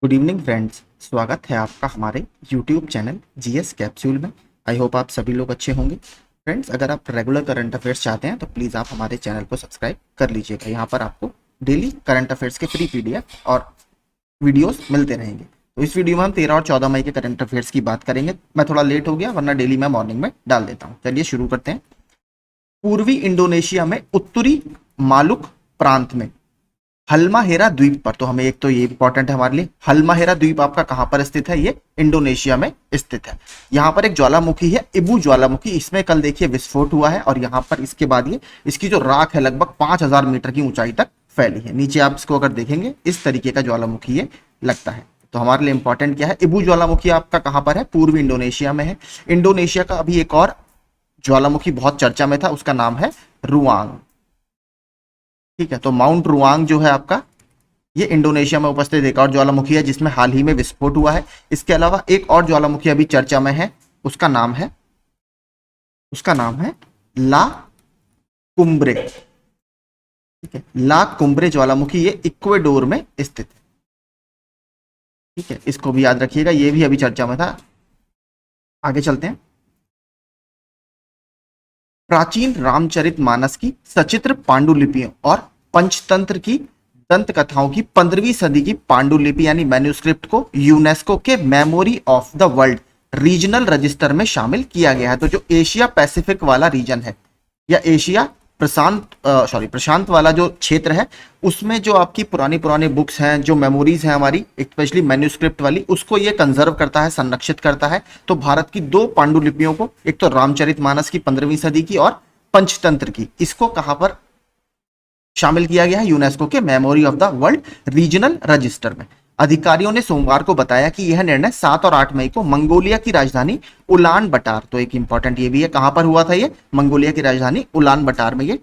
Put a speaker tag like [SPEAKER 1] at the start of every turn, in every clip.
[SPEAKER 1] Good evening friends. स्वागत है आपका हमारे यूट्यूब चैनल जीएस कैप्सूल में। आई होप आप सभी लोग अच्छे होंगे। फ्रेंड्स, अगर आप रेगुलर करंट अफेयर्स चाहते हैं तो प्लीज़ आप हमारे चैनल को सब्सक्राइब कर लीजिएगा। यहाँ पर आपको डेली करंट अफेयर्स के फ्री पीडीएफ और वीडियोस मिलते रहेंगे। तो इस वीडियो में हम 13 और 14 मई के करंट अफेयर्स की बात करेंगे। मैं थोड़ा लेट हो गया, वरना डेली मैं मॉर्निंग में डाल देता हूँ। चलिए शुरू करते हैं। पूर्वी इंडोनेशिया में उत्तरी मालुक प्रांत में हल्माहेरा द्वीप पर, तो हमें एक तो ये इंपॉर्टेंट है हमारे लिए, हल्माहेरा द्वीप आपका कहां पर स्थित है? ये इंडोनेशिया में स्थित है। यहाँ पर एक ज्वालामुखी है, इबू ज्वालामुखी। इसमें कल देखिए विस्फोट हुआ है और यहाँ पर इसके बाद ये इसकी जो राख है लगभग 5000 मीटर की ऊंचाई तक फैली है। नीचे आप इसको अगर देखेंगे इस तरीके का ज्वालामुखी ये लगता है। तो हमारे लिए इंपॉर्टेंट क्या है? इबू ज्वालामुखी आपका कहां पर है? पूर्वी इंडोनेशिया में है। इंडोनेशिया का अभी एक और ज्वालामुखी बहुत चर्चा में था, उसका नाम है रुआंग। ठीक है, तो माउंट रुआंग जो है आपका, ये इंडोनेशिया में उपस्थित एक और ज्वालामुखी है जिसमें हाल ही में विस्फोट हुआ है। इसके अलावा एक और ज्वालामुखी अभी चर्चा में है, उसका नाम है ला कुम्ब्रे। ठीक है, ला कुम्ब्रे ज्वालामुखी, ये इक्वेडोर में स्थित है। ठीक है, इसको भी याद रखिएगा, ये भी अभी चर्चा में था। आगे चलते हैं। प्राचीन रामचरितमानस की सचित्र पांडुलिपियों और पंचतंत्र की दंत कथाओं की 15वीं सदी की पांडुलिपि यानी मैन्यूस्क्रिप्ट को यूनेस्को के memory of the world regional register में शामिल किया गया है। तो जो एशिया पैसिफिक वाला रीजन है या एशिया प्रशांत वाला जो क्षेत्र है, उसमें जो आपकी पुरानी पुरानी बुक्स हैं, जो मेमोरीज हैं हमारी, स्पेशली मैन्यूस्क्रिप्ट वाली, उसको ये कंजर्व करता है, संरक्षित करता है। तो भारत की दो पांडुलिपियों को, एक तो रामचरितमानस की 15वीं सदी की और पंचतंत्र की, इसको कहां पर शामिल किया गया है? यूनेस्को के memory of the world regional register में। अधिकारियों ने सोमवार को बताया कि यह निर्णय 7 और 8 मई को मंगोलिया की राजधानी उलान बटार, तो एक इंपॉर्टेंट ये भी है, कहां पर हुआ था ये? मंगोलिया की राजधानी उलान बटार में ये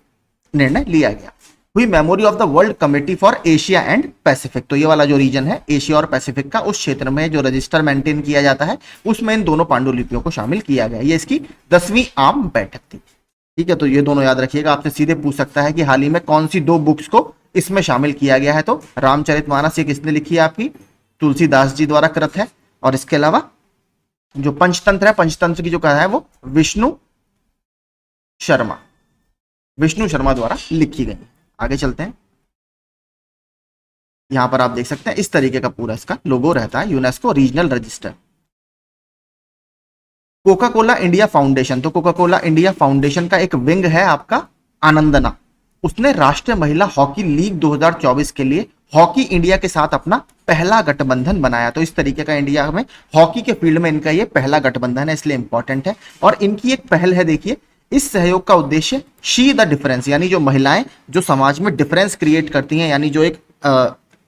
[SPEAKER 1] निर्णय लिया गया। हुई memory of the world committee for Asia and Pacific, तो ये वाला जो रीजन है एशिया और पैसिफिक का, उस क्षेत्र में जो रजिस्टर मेंटेन किया जाता है उसमें इन दोनों पांडुलिपियों को शामिल किया गया। ये इसकी 10वीं आम बैठक थी। ठीक है, तो ये दोनों याद रखिएगा। आपसे सीधे पूछ सकता है कि हाल ही में कौन सी दो बुक्स को इसमें शामिल किया गया है? तो रामचरितमानस ये किसने लिखी है? आपकी तुलसीदास जी द्वारा कृत है। और इसके अलावा जो पंचतंत्र है, पंचतंत्र की जो कहा है वो शर्मा विष्णु शर्मा द्वारा लिखी गई। आगे चलते हैं। यहां पर आप देख सकते हैं इस तरीके का पूरा इसका लोगो रहता है, UNESCO regional register. Coca Cola India foundation, तो कोका कोला इंडिया फाउंडेशन का एक विंग है आपका आनंदना, उसने राष्ट्रीय महिला हॉकी लीग 2024 के लिए हॉकी इंडिया के साथ अपना पहला गठबंधन बनाया। तो इस तरीके का इंडिया में हॉकी के फील्ड में इनका ये पहला गठबंधन है, इसलिए इंपॉर्टेंट है। और इनकी एक पहल है, देखिए, इस सहयोग का उद्देश्य शी द डिफरेंस, यानी जो महिलाएं जो समाज में डिफरेंस क्रिएट करती हैं, यानी जो एक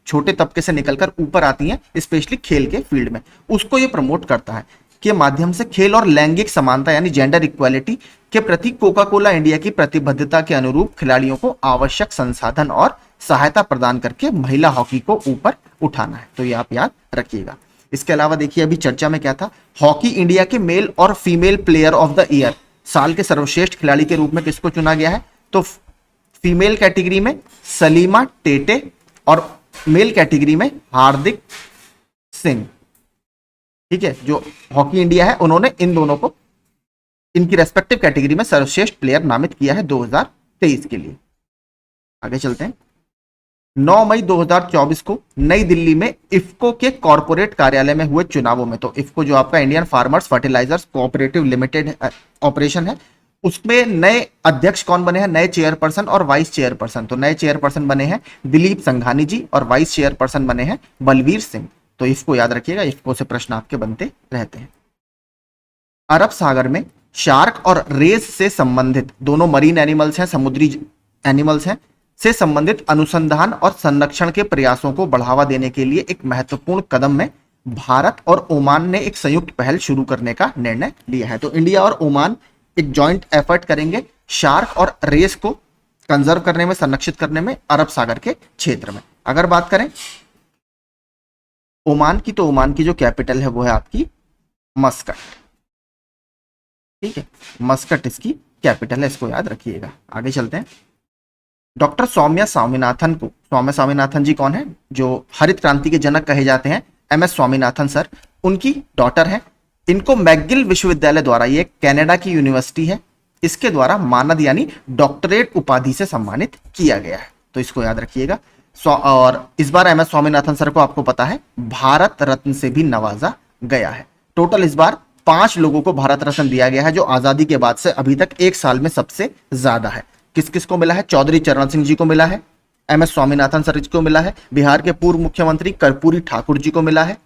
[SPEAKER 1] छोटे तबके से निकलकर ऊपर आती हैं, स्पेशली खेल के फील्ड में, उसको ये प्रमोट करता है के माध्यम से खेल और लैंगिक समानता यानी जेंडर इक्वालिटी के प्रति कोका कोला इंडिया की प्रतिबद्धता के अनुरूप खिलाड़ियों को आवश्यक संसाधन और सहायता प्रदान करके महिला हॉकी को ऊपर उठाना है। तो ये आप याद रखिएगा। इसके अलावा देखिए अभी चर्चा में क्या था, हॉकी इंडिया के मेल और female player of the year, साल के सर्वश्रेष्ठ खिलाड़ी के रूप में किसको चुना गया है? तो फीमेल कैटेगरी में सलीमा टेटे और मेल कैटेगरी में हार्दिक सिंह। ठीक है, जो हॉकी इंडिया है उन्होंने इन दोनों को इनकी रेस्पेक्टिव कैटेगरी में सर्वश्रेष्ठ प्लेयर नामित किया है 2023 के लिए। आगे चलते हैं। 9 मई 2024 को नई दिल्ली में इफ्को के कॉर्पोरेट कार्यालय में हुए चुनावों में, तो इफ्को जो आपका Indian farmers fertilisers cooperative limited operation है, उसमें नए अध्यक्ष कौन बने हैं? नए चेयरपर्सन और वाइस चेयरपर्सन। तो नए चेयरपर्सन बने हैं दिलीप संघानी जी और वाइस चेयरपर्सन बने हैं बलवीर सिंह। तो इसको याद रखिएगा, इसको से प्रश्न आपके बनते रहते हैं। अरब सागर में शार्क और रेस से संबंधित, दोनों मरीन एनिमल्स हैं, समुद्री एनिमल्स हैं, से संबंधित अनुसंधान और संरक्षण के प्रयासों को बढ़ावा देने के लिए एक महत्वपूर्ण कदम में भारत और ओमान ने एक संयुक्त पहल शुरू करने का निर्णय लिया है। तो इंडिया और ओमान एक जॉइंट एफर्ट करेंगे शार्क और रेस को कंजर्व करने में, संरक्षित करने में, अरब सागर के क्षेत्र में। अगर बात करें ओमान की, तो ओमान की जो कैपिटल है वो है आपकी मस्कट। ठीक है, मस्कट इसकी कैपिटल है, इसको याद रखिएगा। आगे चलते हैं। डॉक्टर सौम्या स्वामीनाथन जी कौन है? जो हरित क्रांति के जनक कहे जाते हैं, MS स्वामीनाथन सर, उनकी डॉटर है। इनको मैकगिल विश्वविद्यालय द्वारा, ये कनाडा की यूनिवर्सिटी है, इसके द्वारा मानद यानी डॉक्टरेट उपाधि से सम्मानित किया गया है, तो इसको याद रखिएगा। और इस बार MS स्वामीनाथन सर को आपको पता है भारत रत्न से भी नवाजा गया है। टोटल इस बार 5 लोगों को भारत रत्न दिया गया है, जो आजादी के बाद से अभी तक एक साल में सबसे ज्यादा है। किस किस को मिला है? चौधरी चरण सिंह जी को मिला है, MS स्वामीनाथन सर जी को मिला है, बिहार के पूर्व मुख्यमंत्री कर्पूरी ठाकुर जी को मिला है,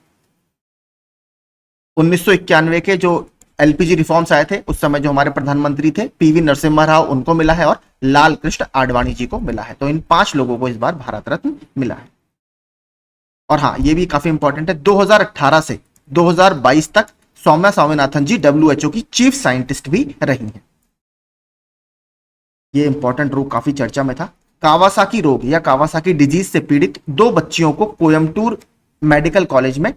[SPEAKER 1] 1991 के जो LPG रिफॉर्म्स आए थे उस समय जो हमारे प्रधानमंत्री थे PV नरसिम्हा राव, उनको मिला है, और लाल कृष्ण आडवाणी जी को मिला है। तो इन 5 लोगों को इस बार भारत रत्न मिला है। और हाँ, ये भी काफी इंपॉर्टेंट है, 2018 से 2022 तक सौम्या स्वामीनाथन जी WHO की चीफ साइंटिस्ट भी रही हैं। ये इंपॉर्टेंट रोग काफी चर्चा में था। कावासाकी रोग या कावासाकी डिजीज से पीड़ित 2 बच्चियों को कोयम्बटूर मेडिकल कॉलेज में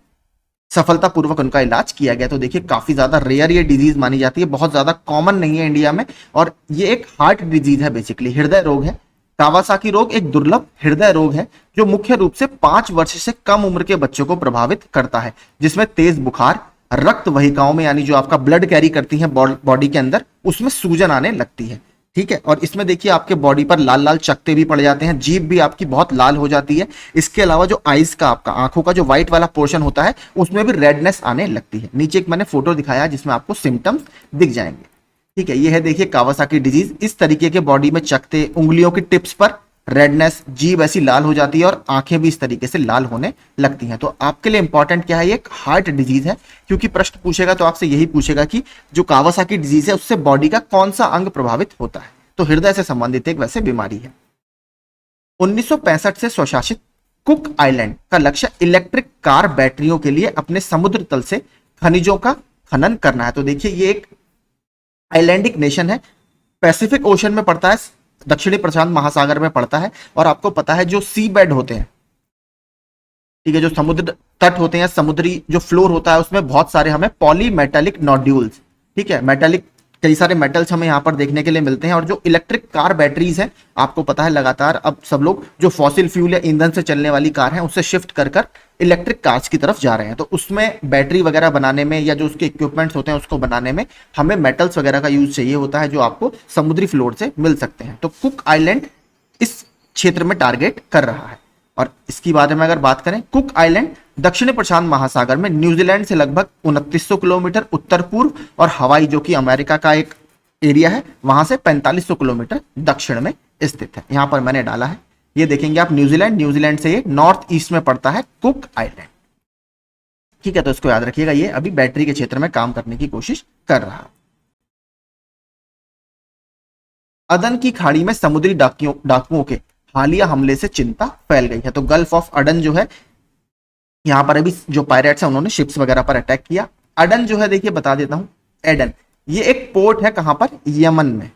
[SPEAKER 1] सफलतापूर्वक उनका इलाज किया गया। तो देखिए काफी ज्यादा रेयर ये डिजीज मानी जाती है, बहुत ज्यादा कॉमन नहीं है इंडिया में, और ये एक हार्ट डिजीज है, बेसिकली हृदय रोग है। कावासाकी रोग एक दुर्लभ हृदय रोग है जो मुख्य रूप से 5 वर्ष से कम उम्र के बच्चों को प्रभावित करता है, जिसमें तेज बुखार, रक्त वाहिकाओं में यानी जो आपका ब्लड कैरी करती है बॉडी के अंदर, उसमें सूजन आने लगती है। ठीक है, और इसमें देखिए आपके बॉडी पर लाल लाल चकते भी पड़ जाते हैं, जीभ भी आपकी बहुत लाल हो जाती है। इसके अलावा जो आईज का, आपका आंखों का जो व्हाइट वाला पोर्शन होता है, उसमें भी रेडनेस आने लगती है। नीचे एक मैंने फोटो दिखाया जिसमें आपको सिम्टम्स दिख जाएंगे। ठीक है, ये है देखिए कावासाकी डिजीज। इस तरीके के बॉडी में चकते, उंगलियों की टिप्स पर रेडनेस, जीभ ऐसी लाल हो जाती है और आंखें भी इस तरीके से लाल होने लगती हैं। तो आपके लिए इंपॉर्टेंट क्या है, ये एक हार्ट डिजीज है, क्योंकि प्रश्न पूछेगा तो आपसे यही पूछेगा कि जो कावासाकी डिजीज है उससे बॉडी का कौन सा अंग प्रभावित होता है। तो हृदय से संबंधित एक वैसे बीमारी है। 1965 से स्वशासित कुक आइलैंड का लक्ष्य इलेक्ट्रिक कार बैटरियों के लिए अपने समुद्र तल से खनिजों का खनन करना है। तो देखिए ये एक आइलैंडिक नेशन है, पैसिफिक ओशन में पड़ता है, दक्षिणी प्रशांत महासागर में पड़ता है। और आपको पता है जो सी बेड होते हैं, ठीक है, जो समुद्र तट होते हैं, समुद्री जो फ्लोर होता है, उसमें बहुत सारे हमें पॉलीमेटेलिक नोड्यूल्स, ठीक है, मेटेलिक कई सारे मेटल्स हमें यहाँ पर देखने के लिए मिलते हैं। और जो इलेक्ट्रिक कार बैटरीज हैं, आपको पता है लगातार अब सब लोग जो फॉसिल फ्यूल या ईंधन से चलने वाली कार हैं उससे शिफ्ट कर कर इलेक्ट्रिक कार्स की तरफ जा रहे हैं। तो उसमें बैटरी वगैरह बनाने में या जो उसके इक्विपमेंट्स होते हैं उसको बनाने में हमें मेटल्स वगैरह का यूज चाहिए होता है, जो आपको समुद्री फ्लोर से मिल सकते हैं। तो कुक आइलैंड इस क्षेत्र में टारगेट कर रहा है। और इसकी बारे में अगर बात करें, कुक आइलैंड दक्षिणी प्रशांत महासागर में न्यूजीलैंड से लगभग 2900 किलोमीटर उत्तर पूर्व और हवाई, जो कि अमेरिका का एक एरिया है, वहां से 4500 किलोमीटर दक्षिण में स्थित है। यहां पर मैंने डाला है, ये देखेंगे आप, न्यूजीलैंड से ये नॉर्थ ईस्ट में पड़ता है कुक आइलैंड। ठीक है, तो इसको याद रखिएगा, ये अभी बैटरी के क्षेत्र में काम करने की कोशिश कर रहा है। अदन की खाड़ी में समुद्री डाकुओं के हालिया हमले से चिंता फैल गई है। तो गल्फ ऑफ अडन जो है, यहां पर अभी जो पायरेट्स हैं उन्होंने शिप्स वगैरह पर अटैक किया। अडन जो है देखिए बता देता हूं, एडन ये एक पोर्ट है, कहां पर? यमन में।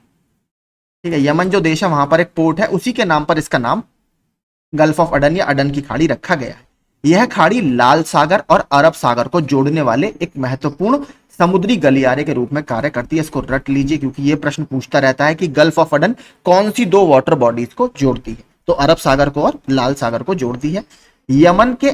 [SPEAKER 1] ठीक है, यमन जो देश है वहां पर एक पोर्ट है, उसी के नाम पर इसका नाम गल्फ ऑफ अडन या अडन की खाड़ी रखा गया है। यह खाड़ी लाल सागर और अरब सागर को जोड़ने वाले एक महत्वपूर्ण समुद्री गलियारे के रूप में कार्य करती है। इसको रट लीजिए क्योंकि यह प्रश्न पूछता रहता है कि गल्फ ऑफ अडन कौन सी 2 वाटर बॉडीज को जोड़ती है। तो अरब सागर को और लाल सागर को जोड़ती है। यमन के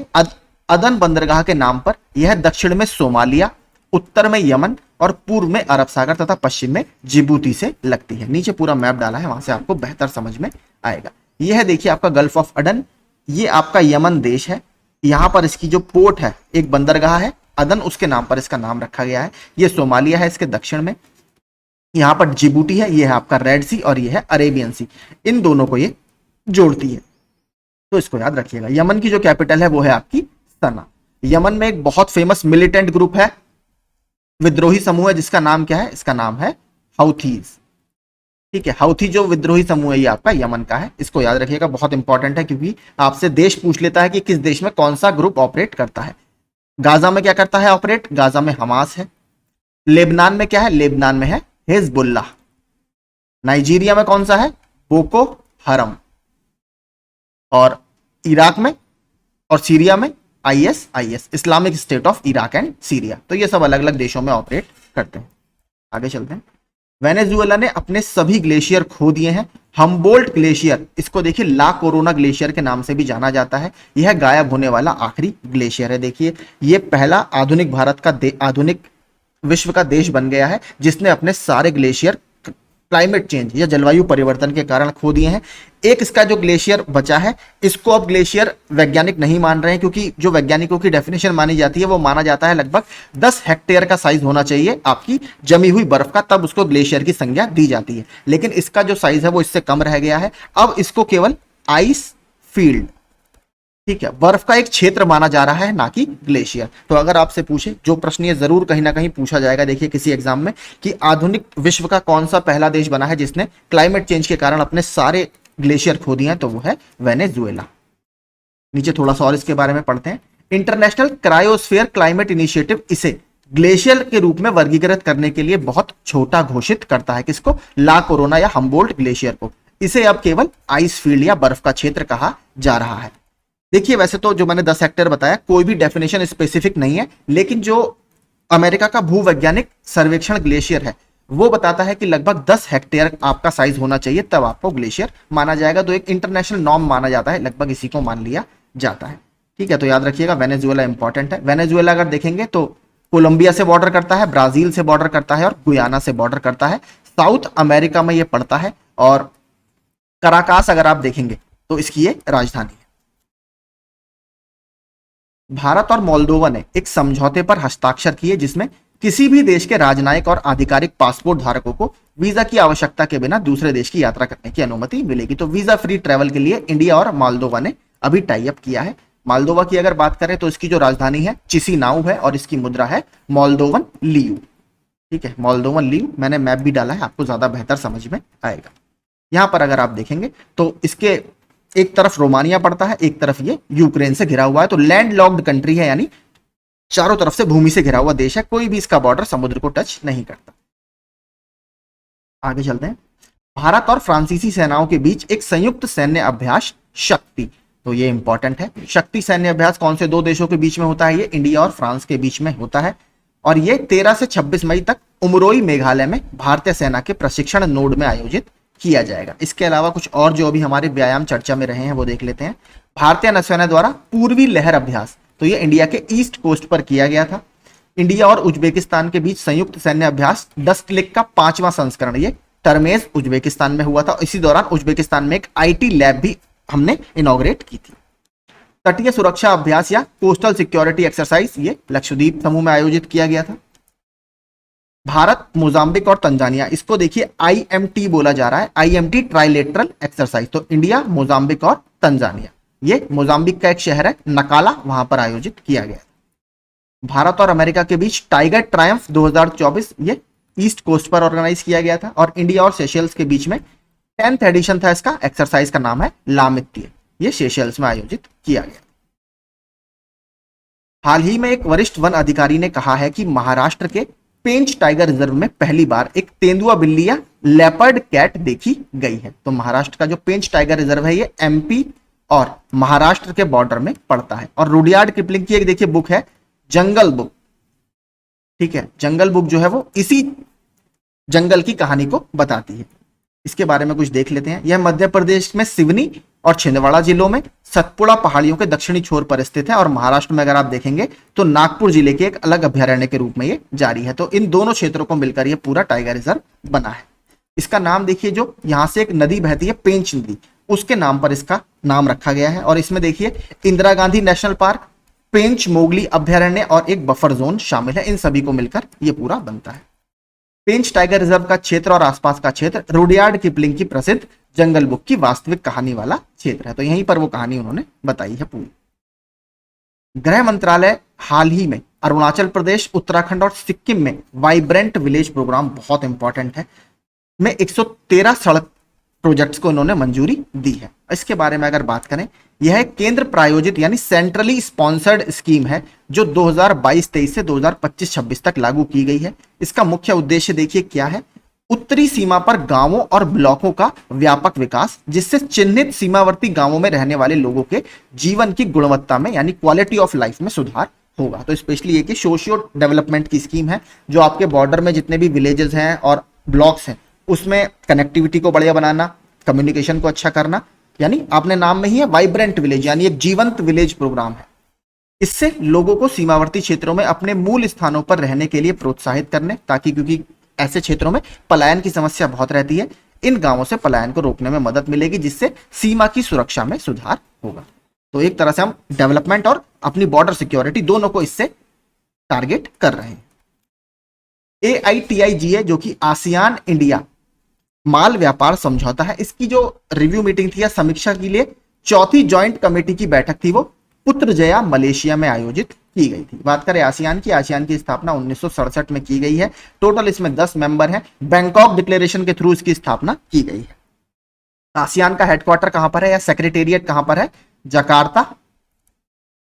[SPEAKER 1] अदन बंदरगाह के नाम पर यह दक्षिण में सोमालिया, उत्तर में यमन और पूर्व में अरब सागर तथा पश्चिम में जिबूती से लगती है। नीचे पूरा मैप डाला है, वहां से आपको बेहतर समझ में आएगा। यह देखिए आपका गल्फ ऑफ अडन, ये आपका यमन देश है। यहां पर इसकी जो पोर्ट है, एक बंदरगाह है अदन, उसके नाम पर इसका नाम रखा गया है। ये सोमालिया है इसके दक्षिण में, यहां पर जिबूती है, ये है आपका रेड सी और ये है अरेबियन सी, इन दोनों को ये जोड़ती है। तो इसको याद रखिएगा। यमन की जो कैपिटल है वो है आपकी सना। यमन में एक बहुत फेमस मिलिटेंट ग्रुप है, विद्रोही समूह है, जिसका नाम क्या है? इसका नाम है हाउथीज। ठीक है, हाउथी जो विद्रोही समूह है ये आपका यमन का है। इसको याद रखिएगा, बहुत इंपॉर्टेंट है क्योंकि आपसे देश पूछ लेता है कि किस देश में कौन सा ग्रुप ऑपरेट करता है। गाजा में क्या करता है ऑपरेट? गाजा में हमास है। लेबनान में क्या है? लेबनान में है हिजबुल्लाह। नाइजीरिया में कौन सा है? बोको हरम। और इराक में और सीरिया में ISIS, Islamic state of Iraq and Syria. तो ये सब अलग अलग देशों में ऑपरेट करते हैं। आगे चलते हैं। वेनेजुएला ने अपने सभी ग्लेशियर खो दिए हैं। हम्बोल्ट ग्लेशियर, इसको देखिए ला कोरोना ग्लेशियर के नाम से भी जाना जाता है, यह गायब होने वाला आखिरी ग्लेशियर है। देखिए ये पहला आधुनिक भारत का आधुनिक विश्व का देश बन गया है जिसने अपने सारे ग्लेशियर क्लाइमेट चेंज या जलवायु परिवर्तन के कारण खो दिए हैं। एक इसका जो ग्लेशियर बचा है, इसको अब ग्लेशियर वैज्ञानिक नहीं मान रहे हैं, क्योंकि जो वैज्ञानिकों की डेफिनेशन मानी जाती है वो माना जाता है लगभग 10 हेक्टेयर का साइज होना चाहिए आपकी जमी हुई बर्फ का, तब उसको ग्लेशियर की संज्ञा दी जाती है। लेकिन इसका जो साइज है वो इससे कम रह गया है। अब इसको केवल आइस फील्ड, ठीक है, बर्फ का एक क्षेत्र माना जा रहा है, ना कि ग्लेशियर। तो अगर आपसे पूछे, जो प्रश्न ये जरूर कहीं ना कहीं पूछा जाएगा देखिए किसी एग्जाम में, कि आधुनिक विश्व का कौन सा पहला देश बना है जिसने क्लाइमेट चेंज के कारण अपने सारे ग्लेशियर खो दिए हैं, तो वो है वेनेजुएला। नीचे थोड़ा सा और इसके बारे में पढ़ते हैं। इंटरनेशनल क्रायोस्फीयर क्लाइमेट इनिशिएटिव इसे ग्लेशियर के रूप में वर्गीकृत करने के लिए बहुत छोटा घोषित करता है। किसको? ला कोरोना या हम्बोल्ट ग्लेशियर को। इसे अब केवल आइस फील्ड या बर्फ का क्षेत्र कहा जा रहा है। देखिए वैसे तो जो मैंने 10 हेक्टेयर बताया कोई भी डेफिनेशन स्पेसिफिक नहीं है, लेकिन जो अमेरिका का भूवैज्ञानिक सर्वेक्षण ग्लेशियर है वो बताता है कि लगभग 10 हेक्टेयर आपका साइज होना चाहिए, तब आपको ग्लेशियर माना जाएगा। तो एक इंटरनेशनल नॉर्म माना जाता है, लगभग इसी को मान लिया जाता है। ठीक है, तो याद रखिएगा वेनेजुएला इंपॉर्टेंट है। वेनेजुएला अगर देखेंगे तो कोलंबिया से बॉर्डर करता है, ब्राजील से बॉर्डर करता है और गुयाना से बॉर्डर करता है। साउथ अमेरिका में ये पड़ता है और कराकास अगर आप देखेंगे तो इसकी ये राजधानी है। भारत और मोल्दोवा ने एक समझौते पर हस्ताक्षर किए जिसमें किसी भी देश के राजनयिक और आधिकारिक पासपोर्ट धारकों को वीजा की आवश्यकता के बिना दूसरे देश की यात्रा करने की अनुमति मिलेगी। तो वीजा फ्री ट्रैवल के लिए इंडिया और मोल्दोवा ने अभी टाई अप किया है। मोल्दोवा की अगर बात करें तो इसकी जो राजधानी है चिसिनाउ है और इसकी मुद्रा है मोल्दोवन लियू। ठीक है, मोल्दोवन लियू, मैंने मैप भी डाला है, आपको ज्यादा बेहतर समझ में आएगा। यहां पर अगर आप देखेंगे तो इसके एक तरफ रोमानिया पड़ता है, एक तरफ ये यूक्रेन से घिरा हुआ है। तो लैंड लॉक्ड कंट्री है, यानी चारों तरफ से भूमि से घिरा हुआ देश है, कोई भी इसका बॉर्डर समुद्र को टच नहीं करता। आगे चलते हैं। भारत और फ्रांसीसी सेनाओं के बीच एक संयुक्त सैन्य अभ्यास शक्ति, तो ये इंपॉर्टेंट है। शक्ति सैन्य अभ्यास कौन से दो देशों के बीच में होता है? ये इंडिया और फ्रांस के बीच में होता है और ये 13 से 26 मई तक उमरोई मेघालय में भारतीय सेना के प्रशिक्षण नोड में आयोजित किया जाएगा। इसके अलावा कुछ और जो अभी हमारे व्यायाम चर्चा में रहे हैं वो देख लेते हैं। भारतीय नौसेना द्वारा पूर्वी लहर अभ्यास, तो ये इंडिया के ईस्ट कोस्ट पर किया गया था। इंडिया और उज्बेकिस्तान के बीच संयुक्त सैन्य अभ्यास डस्ट क्लिक का 5वां संस्करण, ये टर्मेज उज्बेकिस्तान में हुआ था। इसी दौरान उज्बेकिस्तान में एक आईटी लैब भी हमने इनॉग्रेट की थी। तटीय सुरक्षा अभ्यास या कोस्टल सिक्योरिटी एक्सरसाइज, ये लक्षद्वीप समूह में आयोजित किया गया था। भारत, मोजाम्बिक और तंजानिया, इसको देखिए आईएमटी बोला जा रहा है, आईएमटी ट्राइलेटरल एक्सरसाइज। तो इंडिया, मोजाम्बिक और तंजानिया, ये मोजाम्बिक का एक शहर है नकाला, वहां पर आयोजित किया गया। भारत और अमेरिका के बीच टाइगर ट्रायम्फ 2024, ये ईस्ट कोस्ट पर ऑर्गेनाइज किया गया था। और इंडिया और सेशल्स के बीच में 10th एडिशन था इसका। एक्सरसाइज का नाम है लामित्य, ये सेशल्स में आयोजित किया गया। हाल ही में एक वरिष्ठ वन अधिकारी ने कहा है कि महाराष्ट्र के पेंच टाइगर रिजर्व में पहली बार एक तेंदुआ बिल्ली या लेपर्ड कैट देखी गई है। तो महाराष्ट्र का जो पेंच टाइगर रिजर्व है ये एमपी और महाराष्ट्र के बॉर्डर में पड़ता है। और रुडयार्ड किपलिंग की एक देखिए बुक है जंगल बुक, ठीक है, जंगल बुक जो है वो इसी जंगल की कहानी को बताती है। इसके बारे में कुछ देख लेते हैं। यह मध्य प्रदेश में सिवनी और छिंदवाड़ा जिलों में सतपुड़ा पहाड़ियों के दक्षिणी छोर पर स्थित है और महाराष्ट्र में अगर आप देखेंगे तो नागपुर जिले के एक अलग अभ्यारण्य के रूप में ये जारी है। तो इन दोनों क्षेत्रों को मिलकर ये पूरा टाइगर रिजर्व बना है। इसका नाम देखिए, जो यहां से एक नदी बहती है पेंच नदी, उसके नाम पर इसका नाम रखा गया है। और इसमें देखिए इंदिरा गांधी नेशनल पार्क, पेंच मोगली अभ्यारण्य और एक बफर जोन शामिल है। इन सभी को मिलकर ये पूरा बनता है। पेंच टाइगर रिजर्व का क्षेत्र और आसपास का क्षेत्र रुडयार्ड किपलिंग की प्रसिद्ध जंगल बुक की वास्तविक कहानी वाला क्षेत्र है। तो यहीं पर वो कहानी उन्होंने बताई है पूरी। गृह मंत्रालय हाल ही में अरुणाचल प्रदेश, उत्तराखंड और सिक्किम में वाइब्रेंट विलेज प्रोग्राम, बहुत इंपॉर्टेंट है, में 113 सड़क प्रोजेक्ट्स को इन्होंने मंजूरी दी है। इसके बारे में अगर बात करें, यह एक केंद्र प्रायोजित यानी सेंट्रली स्पॉन्सर्ड स्कीम है जो 2022-23 से 2025-26 तक लागू की गई है। इसका मुख्य उद्देश्य देखिए क्या है, उत्तरी सीमा पर गांवों और ब्लॉकों का व्यापक विकास, जिससे चिन्हित सीमावर्ती गांवों में रहने वाले लोगों के जीवन की गुणवत्ता में यानी क्वालिटी ऑफ लाइफ में सुधार होगा। तो स्पेशली ये कि सोशियो डेवलपमेंट की स्कीम है जो आपके बॉर्डर में जितने भी विलेजेस हैं और ब्लॉक्स हैं उसमें कनेक्टिविटी को बढ़िया बनाना, कम्युनिकेशन को अच्छा करना, यानी आपने नाम में ही है वाइब्रेंट विलेज, यानी एक जीवंत विलेज प्रोग्राम है। इससे लोगों को सीमावर्ती क्षेत्रों में अपने मूल स्थानों पर रहने के लिए प्रोत्साहित करने, ताकि क्योंकि ऐसे क्षेत्रों में पलायन की समस्या बहुत रहती है, इन गांवों से पलायन को रोकने में मदद मिलेगी, जिससे सीमा की सुरक्षा में सुधार होगा। तो एक तरह से हम डेवलपमेंट और अपनी बॉर्डर सिक्योरिटी दोनों को इससे टारगेट कर रहे हैं। AITIGA जो कि आसियान इंडिया माल व्यापार समझौता है, इसकी जो रिव्यू मीटिंग थी या समीक्षा के लिए चौथी ज्वाइंट कमेटी की बैठक थी, वो पुत्रजया मलेशिया में आयोजित की गई थी। बात करें आसियान की स्थापना 1967 में की गई है। टोटल इसमें 10 मेंबर हैं। बैंकॉक डिक्लेरेशन के थ्रू इसकी स्थापना की गई है। आसियान का हेडक्वार्टर कहां पर है या सेक्रेटेरिएट कहां पर है? जकार्ता,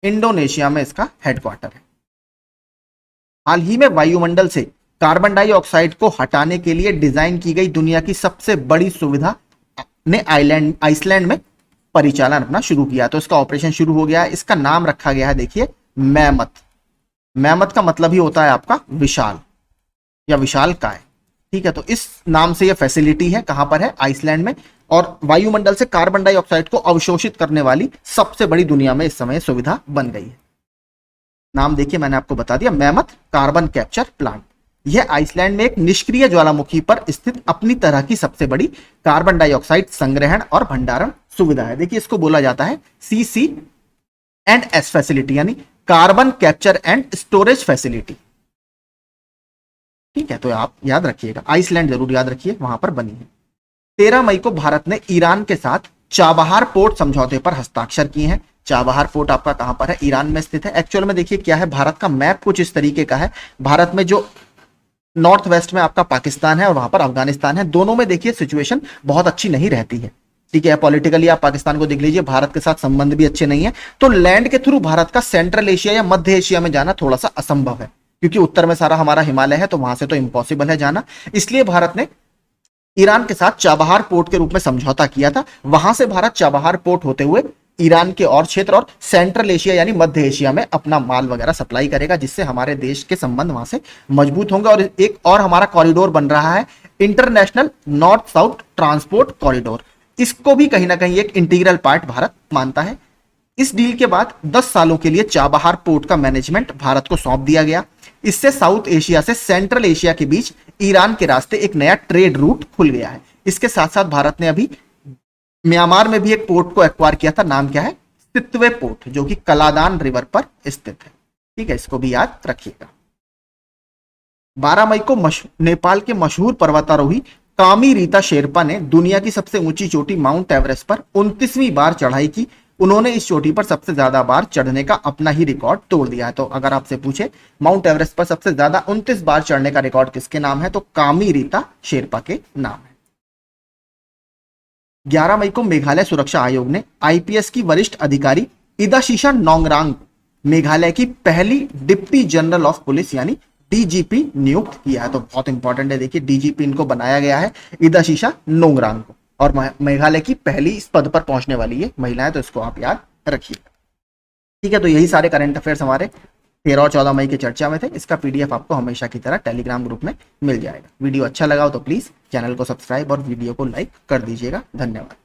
[SPEAKER 1] इंडोनेशिया में इसका हेडक्वार्टर है। हाल ही में वायुमंडल से कार्बन डाइऑक्साइड को हटाने के लिए डिजाइन की गई दुनिया की सबसे बड़ी सुविधा ने आइसलैंड में परिचालन अपना शुरू किया। तो इसका ऑपरेशन शुरू हो गया है। इसका नाम रखा गया है, देखिए, मैमथ। मैमथ का मतलब ही होता है आपका विशाल या विशाल काय। ठीक है, तो इस नाम से यह फैसिलिटी है, कहां पर है? आइसलैंड में। और वायुमंडल से कार्बन डाइऑक्साइड को अवशोषित करने वाली सबसे बड़ी दुनिया में इस समय सुविधा बन गई है। नाम देखिए, मैंने आपको बता दिया, मैमथ कार्बन कैप्चर प्लांट। यह आइसलैंड में एक निष्क्रिय ज्वालामुखी पर स्थित अपनी तरह की सबसे बड़ी कार्बन डाइऑक्साइड संग्रहण और भंडारण सुविधा है। देखिए, इसको बोला जाता है CC&S फैसिलिटी, यानी carbon capture and storage facility. ठीक है, तो आप याद रखिएगा, आइसलैंड जरूर याद रखिए, वहां पर बनी है। 13 मई को भारत ने ईरान के साथ चाबहार पोर्ट समझौते पर हस्ताक्षर किए हैं। चाबहार पोर्ट आपका कहां पर है? ईरान में स्थित है। एक्चुअल में देखिए क्या है, भारत का मैप कुछ इस तरीके का है। भारत में जो नॉर्थ वेस्ट में आपका पाकिस्तान है और वहां पर अफगानिस्तान है, दोनों में देखिए सिचुएशन बहुत अच्छी नहीं रहती है। ठीक है, पॉलिटिकली आप पाकिस्तान को देख लीजिए, भारत के साथ संबंध भी अच्छे नहीं है। तो लैंड के थ्रू भारत का सेंट्रल एशिया या मध्य एशिया में जाना थोड़ा सा असंभव है, क्योंकि उत्तर में सारा हमारा हिमालय है, तो वहां से तो इम्पॉसिबल है जाना। इसलिए भारत ने ईरान के साथ चाबहार पोर्ट के रूप में समझौता किया था। वहां से भारत चाबहार पोर्ट होते हुए ईरान के और क्षेत्र और सेंट्रल एशिया यानी मध्य एशिया में अपना माल वगैरह सप्लाई करेगा, जिससे हमारे देश के संबंध वहां से मजबूत होंगे। और एक और हमारा कॉरिडोर बन रहा है, international north south transport corridor. इसको भी कहीं ना कहीं एक इंटीग्रल पार्ट भारत मानता है। इस डील के बाद 10 सालों के लिए चाबहार पोर्ट का मैनेजमेंट भारत को सौंप दिया गया। इससे साउथ एशिया से सेंट्रल एशिया के बीच ईरान के रास्ते एक नया ट्रेड रूट खुल गया है। इसके साथ साथ भारत ने अभी म्यांमार में भी एक पोर्ट को एक्वायर किया था। नाम क्या है? सितवे पोर्ट, जो कि कलादान रिवर पर स्थित है। ठीक है, इसको भी याद रखिएगा। 12 मई को नेपाल के मशहूर पर्वतारोही कामी रीता शेरपा ने दुनिया की सबसे ऊंची चोटी माउंट एवरेस्ट पर 29वीं बार चढ़ाई की। उन्होंने इस चोटी पर सबसे ज्यादा बार चढ़ने का अपना ही रिकॉर्ड तोड़ दिया है। तो अगर आपसे पूछे माउंट एवरेस्ट पर सबसे ज्यादा 29 बार चढ़ने का रिकॉर्ड किसके नाम है, तो कामी रीता शेरपा के नाम है। 11 मई को मेघालय सुरक्षा आयोग ने IPS की वरिष्ठ अधिकारी इदाशीशा नोंगरांग मेघालय की पहली डिप्टी जनरल ऑफ पुलिस यानी DGP नियुक्त किया है। तो बहुत इंपॉर्टेंट है, देखिए DGP इनको बनाया गया है इदाशीशा नोंगरांग को, और मेघालय की पहली इस पद पर पहुंचने वाली ये महिला है। तो इसको आप याद रखिएगा। ठीक है, तो यही सारे करंट अफेयर्स हमारे 13 और 14 मई की चर्चा में थे। इसका PDF आपको हमेशा की तरह टेलीग्राम ग्रुप में मिल जाएगा। वीडियो अच्छा लगा हो तो प्लीज चैनल को सब्सक्राइब और वीडियो को लाइक कर दीजिएगा। धन्यवाद।